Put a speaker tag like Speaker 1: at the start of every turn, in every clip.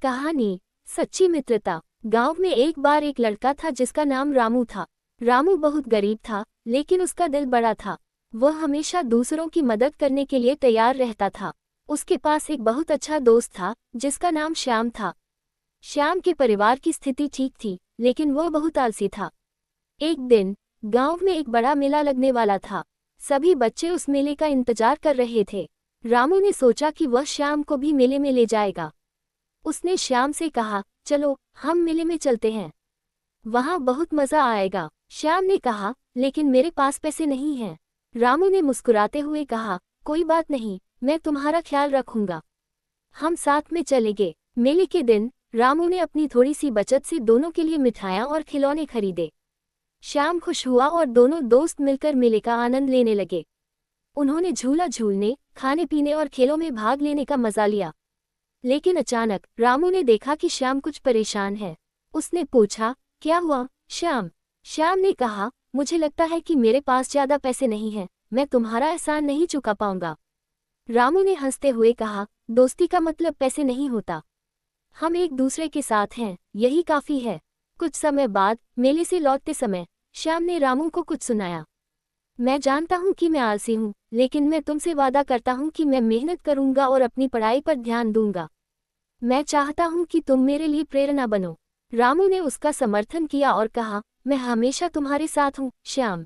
Speaker 1: कहानी सच्ची मित्रता। गांव में एक बार एक लड़का था जिसका नाम रामू था। रामू बहुत गरीब था, लेकिन उसका दिल बड़ा था। वह हमेशा दूसरों की मदद करने के लिए तैयार रहता था। उसके पास एक बहुत अच्छा दोस्त था जिसका नाम श्याम था। श्याम के परिवार की स्थिति ठीक थी, लेकिन वह बहुत आलसी था। एक दिन गांव में एक बड़ा मेला लगने वाला था। सभी बच्चे उस मेले का इंतजार कर रहे थे। रामू ने सोचा कि वह श्याम को भी मेले में ले जाएगा। उसने श्याम से कहा, चलो हम मेले में चलते हैं, वहां बहुत मजा आएगा। श्याम ने कहा, लेकिन मेरे पास पैसे नहीं हैं। रामू ने मुस्कुराते हुए कहा, कोई बात नहीं, मैं तुम्हारा ख्याल रखूंगा, हम साथ में चलेंगे। मेले के दिन रामू ने अपनी थोड़ी सी बचत से दोनों के लिए मिठाइयाँ और खिलौने खरीदे। श्याम खुश हुआ और दोनों दोस्त मिलकर मेले का आनंद लेने लगे। उन्होंने झूला झूलने, खाने पीने और खेलों में भाग लेने का मजा लिया। लेकिन अचानक रामू ने देखा कि श्याम कुछ परेशान है। उसने पूछा, क्या हुआ श्याम? श्याम ने कहा, मुझे लगता है कि मेरे पास ज्यादा पैसे नहीं हैं, मैं तुम्हारा एहसान नहीं चुका पाऊंगा। रामू ने हंसते हुए कहा, दोस्ती का मतलब पैसे नहीं होता, हम एक दूसरे के साथ हैं, यही काफी है। कुछ समय बाद मेले से लौटते समय श्याम ने रामू को कुछ सुनाया। मैं जानता हूँ कि मैं आलसी हूँ, लेकिन मैं तुमसे वादा करता हूँ कि मैं मेहनत करूँगा और अपनी पढ़ाई पर ध्यान दूंगा। मैं चाहता हूँ कि तुम मेरे लिए प्रेरणा बनो। रामू ने उसका समर्थन किया और कहा, मैं हमेशा तुम्हारे साथ हूँ श्याम,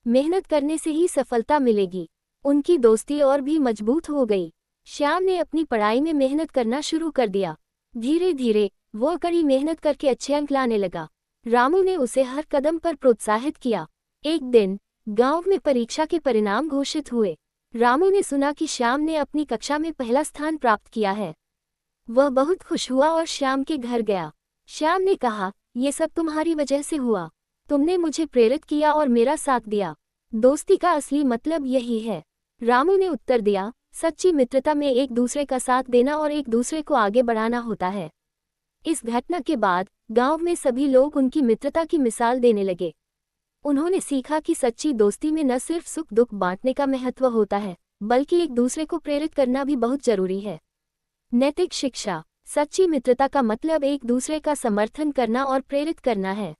Speaker 1: मेहनत करने से ही सफलता मिलेगी। उनकी दोस्ती और भी मजबूत हो गई। श्याम ने अपनी पढ़ाई में मेहनत करना शुरू कर दिया। धीरे धीरे वो कड़ी मेहनत करके अच्छे अंक लाने लगा। रामू ने उसे हर कदम पर प्रोत्साहित किया। एक दिन गांव में परीक्षा के परिणाम घोषित हुए। रामू ने सुना कि श्याम ने अपनी कक्षा में पहला स्थान प्राप्त किया है। वह बहुत खुश हुआ और श्याम के घर गया। श्याम ने कहा, ये सब तुम्हारी वजह से हुआ, तुमने मुझे प्रेरित किया और मेरा साथ दिया। दोस्ती का असली मतलब यही है। रामू ने उत्तर दिया, सच्ची मित्रता में एक दूसरे का साथ देना और एक दूसरे को आगे बढ़ाना होता है। इस घटना के बाद गांव में सभी लोग उनकी मित्रता की मिसाल देने लगे। उन्होंने सीखा कि सच्ची दोस्ती में न सिर्फ सुख दुख बांटने का महत्व होता है, बल्कि एक दूसरे को प्रेरित करना भी बहुत जरूरी है। नैतिक शिक्षा। सच्ची मित्रता का मतलब एक दूसरे का समर्थन करना और प्रेरित करना है।